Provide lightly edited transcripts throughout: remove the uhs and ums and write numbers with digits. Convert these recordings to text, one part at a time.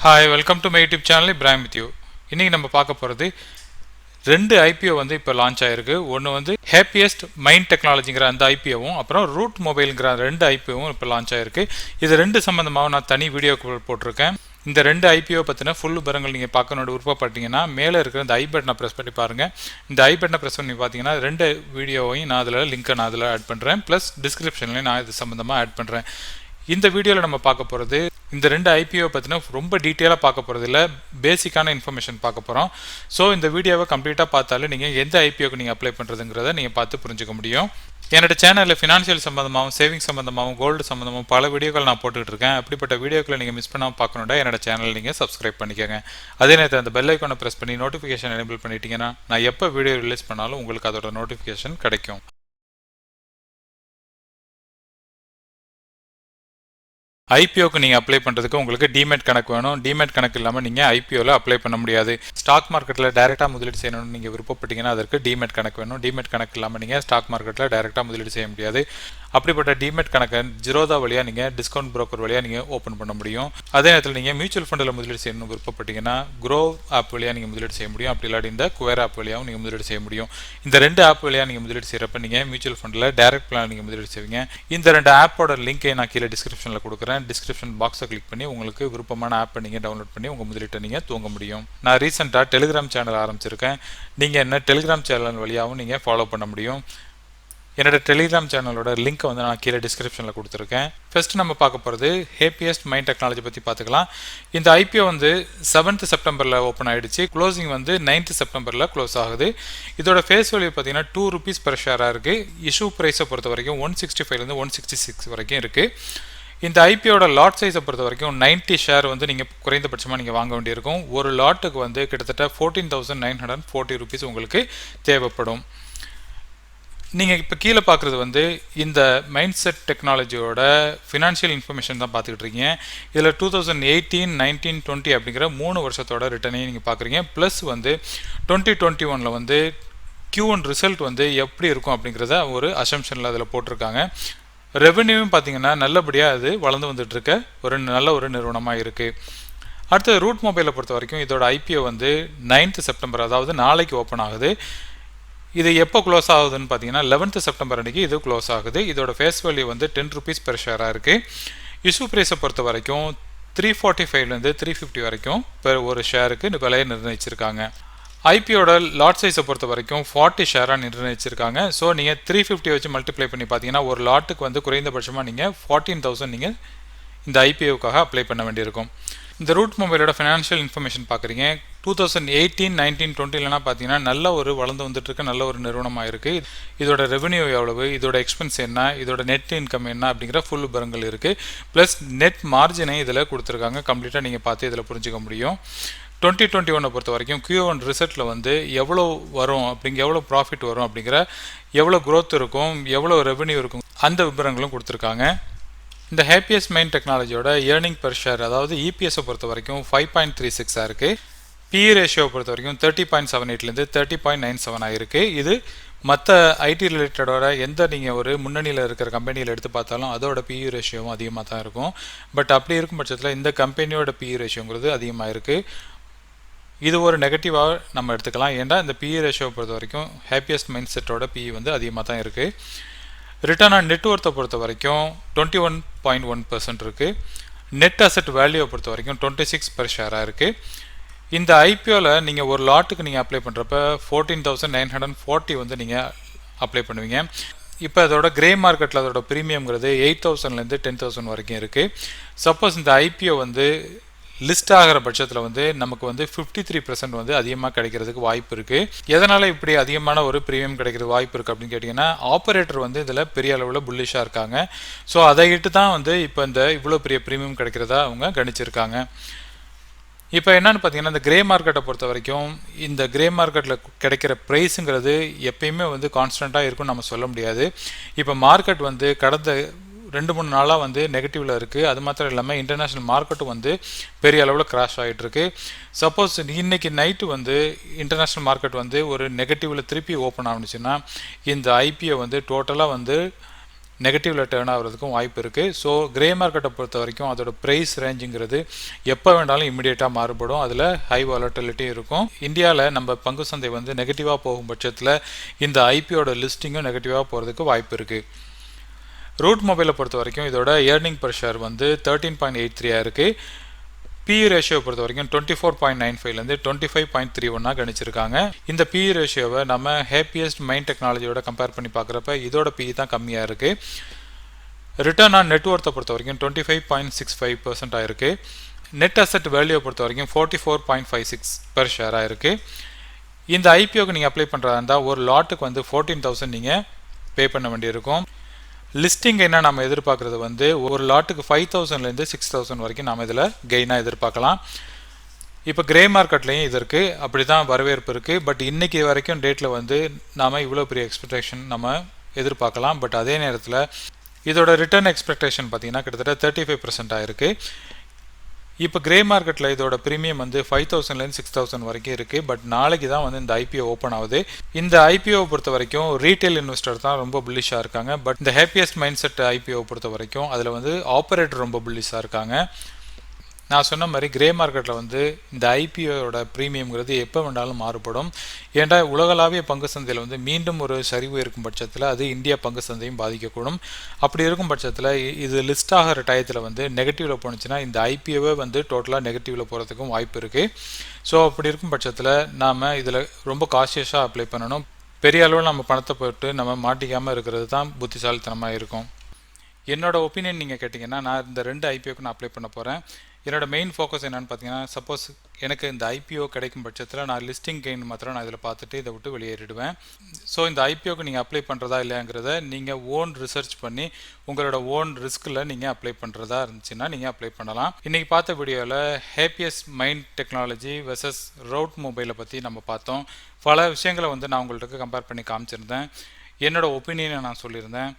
Hi, welcome to my YouTube channel. Ibrahim with you. இன்னைக்கு நம்ம பார்க்க போகிறது ரெண்டு ஐபிஓ வந்து இப்போ லான்ச் ஆயிருக்கு. ஒன்று வந்து ஹேப்பியஸ்ட் மைண்ட் டெக்னாலஜிங்கிற அந்த ஐபிஓவும் அப்புறம் ரூட் மொபைலுங்கிற ரெண்டு ஐபிஓவும் இப்போ லான்ச் ஆயிருக்கு. இது ரெண்டு சம்மந்தமாக நான் தனி வீடியோ போட்டிருக்கேன். இந்த ரெண்டு ஐபிஓ பற்றின ஃபுல் விவரங்கள் நீங்கள் பார்க்கணுன்னு விருப்பப்பட்டீங்கன்னா மேலே இருக்கிற இந்த ஐ பட்டனை ப்ரெஸ் பண்ணி பாருங்கள். இந்த ஐ பட்டனை ப்ரெஸ் பண்ணி பார்த்தீங்கன்னா ரெண்டு வீடியோவையும் நான் அதில் லிங்க்கை நான் அதில் ஆட் பண்ணுறேன். ப்ளஸ் டிஸ்கிரிப்ஷன்லையும் நான் இது சம்மந்தமாக ஆட் பண்ணுறேன். இந்த வீடியோவில் நம்ம பார்க்க போகிறது இந்த ரெண்டு ஐபிஓ பற்றின ரொம்ப டீட்டெயிலாக பார்க்க போகிறது இல்லை, பேசிக்கான இன்ஃபர்மேஷன் பார்க்க போகிறோம். ஸோ இந்த வீடியோவை கம்ப்ளீட்டாக பார்த்தாலே நீங்கள் எந்த ஐபிஓக்கு நீங்கள் அப்ளை பண்ணுறதுங்கிறத நீங்கள் பார்த்து புரிஞ்சுக்க முடியும். என்னோட சேனலில் ஃபினான்ஷியல் சம்மந்தமாகவும் சேவிங்ஸ் சம்மந்தமாகவும் கோல்டு சம்மந்தமாகவும் பல வீடியோக்கள் நான் போட்டுக்கிட்டு இருக்கேன். அப்படிப்பட்ட வீடியோக்களை நீங்கள் மிஸ் பண்ணாமல் பார்க்கணுன்னா என்னோட சேனல் நீங்கள் சப்ஸ்கிரைப் பண்ணிக்கோங்க. அதே நேரத்தில் அந்த பெல் ஐக்கானை ப்ரெஸ் பண்ணி நோட்டிஃபிகேஷன் எனேபிள் பண்ணிட்டீங்கன்னா நான் எப்போ வீடியோ ரிலீஸ் பண்ணாலும் உங்களுக்கு அதோட நோட்டிஃபிகேஷன் கிடைக்கும். ஐபிஓக்கு நீங்கள் அப்ளை பண்ணுறதுக்கு உங்களுக்கு டிமேட் கணக்கு வேணும். டிமேட் கணக்கு இல்லாமல் நீங்கள் ஐபிஓவில் அப்ளை பண்ண முடியாது. ஸ்டாக் மார்க்கெட்டில் டைரெக்டாக முதலீடு செய்யணும்னு நீங்கள் விருப்பப்பட்டீங்கன்னா அதற்கு டிமேட் கணக்கு வேணும். டிமேட் கணக்கு இல்லாமல் நீங்கள் ஸ்டாக் மார்க்கெட்டில் டைரெக்டாக முதலீடு செய்ய முடியாது. அப்படிப்பட்ட டிமேட் கணக்கை ஜிரோதா வழியாக நீங்கள் டிஸ்கவுண்ட் புரோக்கர் வழியாக நீங்கள் ஓப்பன் பண்ண முடியும். அதே நேரத்தில் நீங்கள் மியூச்சுவல் ஃபண்டில் முதலீடு செய்யணும்னு விருப்பப்பட்டீங்கன்னா க்ரோ ஆப் வழியாக நீங்கள் முதலீடு செய்ய முடியும். அப்படி இல்லாட்டி இந்த குவேர் ஆப் வழியாகவும் நீங்கள் முதலீடு செய்ய முடியும். இந்த ரெண்டு ஆப் வழியாக நீங்கள் முதலீடு செய்கிறப்ப நீங்கள் மியூச்சுவல் ஃபண்டில் டைரக்ட் பிளான் நீங்கள் முதலீடு செய்வீங்க. இந்த ரெண்டு ஆப்போட லிங்கை நான் கீழே டிஸ்கிரிப்ஷனில் கொடுக்குறேன். டிஸ்கிரிப்ஷன் பாக்ஸை கிளிக் பண்ணி உங்களுக்கு விருப்பமான ஆப்பை நீங்கள் டவுன்லோட் பண்ணி உங்கள் முதலீட்டை நீங்கள் துவங்க முடியும். நான் ரீசெண்டாக டெலிகிராம் சேனல் ஆரம்பிச்சிருக்கேன். நீங்கள் என்ன டெலிகிராம் சேனல் வழியாகவும் நீங்கள் ஃபாலோ பண்ண முடியும். என்னோட டெலிகிராம் சேனலோட லிங்க்கை வந்து நான் கீழே டிஸ்கிரிப்ஷனில் கொடுத்துருக்கேன். ஃபர்ஸ்ட் நம்ம பார்க்க போகிறது ஹேப்பியஸ்ட் மைண்ட் டெக்னாலஜி பற்றி பார்த்துக்கலாம். இந்த ஐபிஓ வந்து 7th செப்டம்பரில் ஓப்பன் ஆகிடுச்சு. க்ளோசிங் வந்து 9th செப்டம்பரில் க்ளோஸ் ஆகுது. இதோட ஃபேஸ் வேல்யூ பார்த்தீங்கன்னா ₹2 பெர் ஷேராக இருக்குது. இஷ்யூ ப்ரைஸை பொறுத்த வரைக்கும் 165 166 வரைக்கும் இருக்குது. இந்த ஐபிஓட லாட் சைஸை பொறுத்த வரைக்கும் 90 ஷேர் வந்து நீங்கள் குறைந்தபட்சமாக நீங்கள் வாங்க வேண்டியிருக்கும். ஒரு லாட்டுக்கு வந்து கிட்டத்தட்ட ₹14,940 உங்களுக்கு தேவைப்படும். நீங்கள் இப்போ கீழே பார்க்குறது வந்து இந்த மைண்ட் செட் டெக்னாலஜியோட ஃபினான்ஷியல் இன்ஃபர்மேஷன் தான் பார்த்துக்கிட்டு இருக்கீங்க. இதில் 2018, 19, 20 அப்படிங்கிற 3 வருஷத்தோட ரிட்டர்னையும் நீங்கள் பார்க்குறீங்க. ப்ளஸ் வந்து 2021 வந்து Q1 ரிசல்ட் வந்து எப்படி இருக்கும் அப்படிங்கிறத ஒரு அசம்ஷனில் அதில் போட்டிருக்காங்க. ரெவென்யூவும் பார்த்தீங்கன்னா நல்லபடியாக அது வளர்ந்து வந்துட்டு இருக்க நல்ல ஒரு நிறுவனமாக இருக்குது. அடுத்தது ரூட் மொபைலை பொறுத்த வரைக்கும் இதோட ஐபிஓ வந்து 9th செப்டம்பர், அதாவது நாளைக்கு ஓப்பன் ஆகுது. இது எப்போ க்ளோஸ் ஆகுதுன்னு பார்த்தீங்கன்னா 11th செப்டம்பர் அன்றைக்கி இது க்ளோஸ் ஆகுது. இதோட ஃபேஸ் வேல்யூ வந்து ₹10 பெர் ஷேராக இருக்குது. இஷ்யூ ப்ரைஸை பொறுத்த வரைக்கும் 345 350 வரைக்கும் ஒரு ஷேருக்கு விலையை நிர்ணயிச்சிருக்காங்க. ஐபிஓட லாட் சைஸை பொறுத்த வரைக்கும் 40 ஷேராக நிர்ணயிச்சிருக்காங்க. ஸோ நீங்கள் 350 வச்சு மல்டிப்ளை பண்ணி பார்த்தீங்கன்னா ஒரு லாட்டுக்கு வந்து குறைந்தபட்சமாக நீங்கள் 14,000 நீங்கள் இந்த ஐபிஓக்காக அப்ளை பண்ண வேண்டியிருக்கும். இந்த ரூட் மொபைலோட ஃபினான்ஷியல் இன்ஃபர்மேஷன் பார்க்குறீங்க. 2018, 19, 20 பார்த்தீங்கன்னா நல்ல ஒரு வளர்ந்து வந்துட்டு இருக்க நல்ல ஒரு நிறுவனமாக இருக்குது. இதோட ரெவென்யூ எவ்வளவு, இதோட எக்ஸ்பென்ஸ் என்ன, இதோட நெட் இன்கம் என்ன அப்படிங்கிற ஃபுல் விவரங்கள் இருக்குது. ப்ளஸ் நெட் மார்ஜினை இதில் கொடுத்துருக்காங்க. கம்ப்ளீட்டாக நீங்கள் பார்த்து இதில் புரிஞ்சுக்க முடியும். 2021 பொறுத்த வரைக்கும் Q1 ரிசல்ட்டில் வந்து எவ்வளோ வரும் எவ்வளோ ப்ராஃபிட் வரும் அப்படிங்கிற எவ்வளோ க்ரோத் இருக்கும், எவ்வளோ ரெவென்யூ இருக்கும் அந்த விவரங்களும் கொடுத்துருக்காங்க. இந்த ஹேப்பியஸ்ட் மைண்ட் டெக்னாலஜியோட ஏர்னிங் பெர் ஷேர், அதாவது இபிஎஸை பொறுத்த வரைக்கும் 5.36 இருக்குது. பிஇ ரேஷியோவை பொறுத்த வரைக்கும் 30.78 30.97 இருக்குது. இது மற்ற ஐடி ரிலேட்டடோட எந்த நீங்கள் ஒரு முன்னணியில் இருக்கிற கம்பெனியில் எடுத்து பார்த்தாலும் அதோட பிஇ ரேஷியோவும் அதிகமாக தான் இருக்கும். பட் அப்படி இருக்கும் பட்சத்தில் இந்த கம்பெனியோட பிஇ ரேஷியோங்கிறது அதிகமாக இருக்குது. இது ஒரு நெகட்டிவாக நம்ம எடுத்துக்கலாம். ஏன்னா இந்த பிஇ ரேஷியோவை பொறுத்த வரைக்கும் ஹேப்பியஸ்ட் மைண்ட் செட்டோட பிஇ வந்து அதிகமாக தான் இருக்குது. ரிட்டர்ன் ஆன் நெட்ஒர்த்தை பொறுத்த வரைக்கும் 21.1% இருக்குது. நெட் அசெட் வேல்யூவை பொறுத்த வரைக்கும் 26 பெர் ஷேராக இருக்குது. இந்த ஐபிஓவில் நீங்கள் ஒரு லாட்டுக்கு நீங்கள் அப்ளை பண்ணுறப்ப 14,940 வந்து நீங்கள் அப்ளை பண்ணுவீங்க. இப்போ அதோட கிரே மார்க்கெட்டில் அதோட ப்ரீமியம்ங்கிறது 8,000 10,000 வரைக்கும் இருக்குது. சப்போஸ் இந்த ஐபிஓ வந்து லிஸ்ட் ஆகிற பட்சத்தில் வந்து நமக்கு வந்து 53% வந்து அதிகமாக கிடைக்கிறதுக்கு வாய்ப்பு இருக்குது. எதனால் இப்படி அதிகமான ஒரு ப்ரீமியம் கிடைக்கிறது வாய்ப்பு இருக்குது அப்படின்னு கேட்டிங்கன்னா ஆப்ரேட்டர் வந்து இதில் பெரிய அளவில் புல்லிஷாக இருக்காங்க. ஸோ அதை இட்டு தான் வந்து இப்போ இவ்வளோ பெரிய ப்ரீமியம் கிடைக்கிறதா அவங்க கணிச்சிருக்காங்க. இப்போ என்னென்னு பார்த்தீங்கன்னா இந்த கிரே மார்க்கெட்டை பொறுத்த வரைக்கும் இந்த கிரே மார்க்கெட்டில் கிடைக்கிற ப்ரைஸுங்கிறது எப்பயுமே வந்து கான்ஸ்டண்ட்டாக இருக்குன்னு நம்ம சொல்ல முடியாது. இப்போ மார்க்கெட் வந்து கடந்த 2-3 நாளாக வந்து நெகட்டிவில் இருக்குது. அது மாத்திரம் இல்லாமல் இன்டர்நேஷ்னல் மார்க்கெட்டும் வந்து பெரிய அளவில் கிராஷ் ஆகிட்டுருக்கு. சப்போஸ் இன்றைக்கி நைட்டு வந்து இன்டர்நேஷ்னல் மார்க்கெட் வந்து ஒரு நெகட்டிவில் திருப்பி ஓப்பன் ஆகுச்சுன்னா இந்த ஐபிஓ வந்து டோட்டலாக வந்து நெகட்டிவ்ல டேர்ன் ஆகிறதுக்கும் வாய்ப்பு இருக்குது. ஸோ கிரே மார்க்கெட்டை பொறுத்த வரைக்கும் அதோட ப்ரைஸ் ரேஞ்சுங்கிறது எப்போ வேண்டாலும் இமிடியேட்டாக மாறுபடும். அதில் ஹை வாலட்டிலிட்டி இருக்கும். இந்தியாவில் நம்ம பங்கு சந்தை வந்து நெகட்டிவாக போகும் பட்சத்தில் இந்த ஐபிஓட லிஸ்டிங்கும் நெகட்டிவாக போகிறதுக்கு வாய்ப்பு இருக்குது. ரூட் மொபைலை பொறுத்த வரைக்கும் இதோட ஏர்னிங் பர் ஷேர் வந்து 13.83 இருக்குது. பிஇ ரேஷியோ பொறுத்த வரைக்கும் 24.95லேருந்து 25.31 கணிச்சிருக்காங்க. இந்த பிஇ ரேஷியோவை நம்ம ஹேப்பியஸ்ட் மைண்ட் டெக்னாலஜியோட கம்பேர் பண்ணி பார்க்குறப்ப இதோட பிஇ தான் கம்மியாக இருக்குது. ரிட்டர்ன் ஆன் நெட்ஒர்த்தை பொறுத்த வரைக்கும் 25.65% ஆயிருக்கு. நெட் அசெட் வேல்யூவை பொறுத்த வரைக்கும் 44.56 பெர் ஷேர் ஆயிருக்கு. இந்த ஐபிஓக்கு நீங்கள் அப்ளை பண்ணுறதா இருந்தால் ஒரு லாட்டுக்கு வந்து 14,000 நீங்கள் பே பண்ண வேண்டியிருக்கும். லிஸ்டிங் என்ன நம்ம எதிர்பார்க்குறது வந்து ஒரு லாட்டுக்கு 5,000லேருந்து 6,000 வரைக்கும் நாம் இதில் கெயினாக எதிர்பார்க்கலாம். இப்போ கிரே மார்க்கெட்லேயும் இதற்கு அப்படி தான் வரவேற்பு இருக்குது. பட் இன்றைக்கி வரைக்கும் டேட்டில் வந்து நாம் இவ்வளோ பெரிய எக்ஸ்பெக்டேஷன் நம்ம எதிர்பார்க்கலாம். பட் அதே நேரத்தில் இதோட ரிட்டர்ன் எக்ஸ்பெக்டேஷன் பார்த்திங்கன்னா கிட்டத்தட்ட 35% ஆயிருக்கு. இப்போ கிரே மார்க்கெட்டில் இதோட ப்ரீமியம் வந்து 5,000லேருந்து 6,000 வரைக்கும் இருக்குது. பட் நாளைக்கு தான் வந்து இந்த ஐபிஓ ஓப்பன் ஆகுது. இந்த ஐபிஓவை பொறுத்த வரைக்கும் ரீட்டைல் இன்வெஸ்டர் தான் ரொம்ப புல்லிஷாக இருக்காங்க. பட் இந்த ஹேப்பியஸ்ட் மைண்ட் செட் ஐபிஓ பொறுத்த வரைக்கும் அதில் வந்து ஆப்பரேட்டர் ரொம்ப புல்லிஷாக இருக்காங்க. நான் சொன்ன மாதிரி கிரே மார்க்கெட்டில் வந்து இந்த ஐபிஓட ப்ரீமியம்ங்கிறது எப்போ வேண்டாலும் மாறுபடும். ஏன்டா உலகளாவிய பங்கு சந்தையில் வந்து மீண்டும் ஒரு சரிவு இருக்கும் பட்சத்தில் அது இந்தியா பங்கு சந்தையும் பாதிக்கக்கூடும். அப்படி இருக்கும் பட்சத்தில் இது லிஸ்ட் ஆகிற டயத்தில் வந்து நெகட்டிவில் போணுச்சுன்னா இந்த ஐபிஓவே வந்து டோட்டலாக நெகட்டிவில் போகிறதுக்கும் வாய்ப்பு இருக்குது. ஸோ அப்படி இருக்கும் பட்சத்தில் நாம் இதில் ரொம்ப காஷியஸாக அப்ளை பண்ணணும். பெரிய அளவில் நம்ம பணத்தை போட்டு நம்ம மாட்டிக்காமல் இருக்கிறது தான் புத்திசாலித்தனமாக இருக்கும். என்னோட ஒப்பீனியன் நீங்கள் கேட்டிங்கன்னா நான் இந்த 2 ஐபிஓக்கு நான் அப்ளை பண்ண போகிறேன். என்னோட மெயின் ஃபோக்கஸ் என்னென்னு பார்த்தீங்கன்னா, சப்போஸ் எனக்கு இந்த ஐபிஓ கிடைக்கும் பட்சத்தில் நான் லிஸ்டிங் கெயின் மாத்திரம் நான் இதில் பார்த்துட்டு இதை விட்டு வெளியேறிடுவேன். ஸோ இந்த ஐபிஓக்கு நீங்கள் அப்ளை பண்ணுறதா இல்லையாங்கிறத நீங்கள் ஓன் ரிசர்ச் பண்ணி உங்களோட ஓன் ரிஸ்கில் நீங்கள் அப்ளை பண்ணுறதா இருந்துச்சுன்னா நீங்கள் அப்ளை பண்ணலாம். இன்றைக்கி பார்த்த வீடியோவில் Happiest Mind Technology versus Route மொபைலை பற்றி நம்ம பார்த்தோம். பல விஷயங்களை வந்து நான் உங்கள்கிட்ட கம்பேர் பண்ணி காமிச்சிருந்தேன். என்னோட ஒப்பீனியனை நான் சொல்லியிருந்தேன்.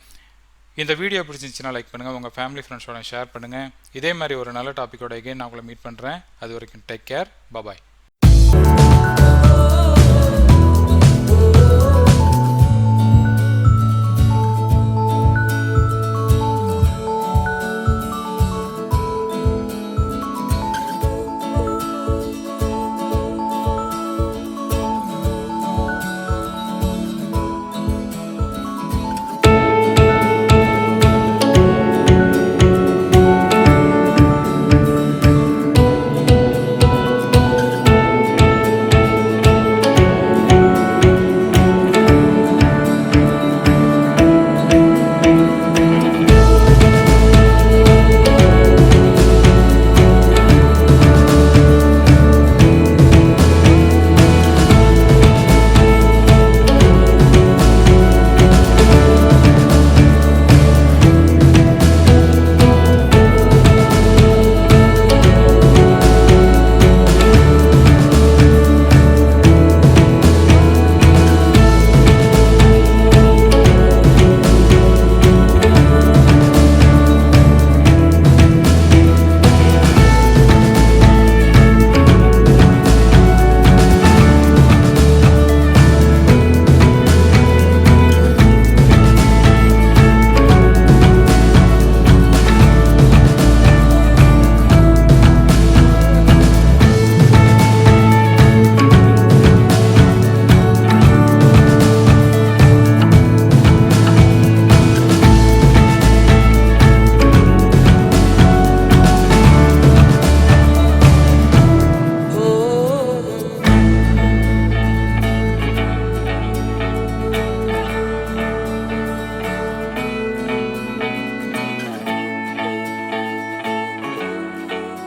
இந்த வீடியோ பிடிச்சிருந்துச்சுன்னா லைக் பண்ணுங்கள், உங்கள் ஃபேமிலி ஃப்ரெண்ட்ஸோட ஷேர் பண்ணுங்கள். இதே மாதிரி ஒரு நல்ல டாப்பிக்கோட எகைன் நான் உங்களை மீட் பண்ணுறேன். அது வரைக்கும் டேக் கேர், பாய்.